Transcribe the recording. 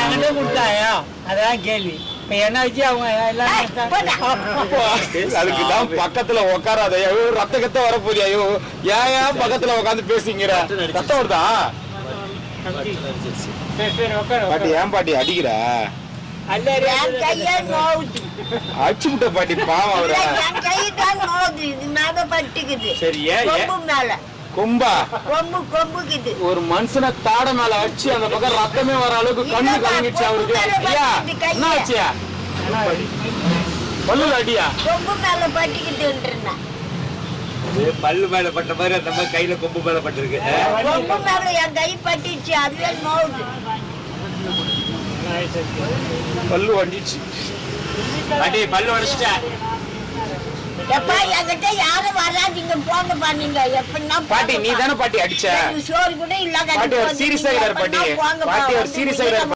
என்கிட்ட கொடுத்தாயா அதான் கேள்வி. இப்ப என்ன வச்சு அவங்க எல்லாம் அதுக்குதான் பக்கத்துல உக்காராத. ரத்த கத்த வரப்போதியா? ஐயோ ஏன் பக்கத்துல உட்காந்து பேசிங்கிற? ரத்தம் வருதா? பாட்டி ஏன் பாட்டி அடிக்கிற? அடிச்சு விட்ட பாட்டி பாவம் அவர. சரி கொம்பா ஒரு மனுஷனை தாட மேல அடிச்சு அந்த பக்கம் ரத்தமே வர அளவுக்கு கண்ணு கலங்கிடுச்சு அவருக்கு. என்ன ஆச்சு? பல்லுல அடியா? பல்லு மேல பட்ட மாதிரி அந்த மாதிரி கையில கொம்பு மேல பட்டிருக்கு. பல்லு வண்டிச்சு. பாட்டி பல்லு உடைச்சிட்டா. பாட்டி நீ தானே பாட்டி அடிச்ச? பாட்டி ஒரு சீரியஸா பாட்டி. பாட்டி ஒரு சீரியஸா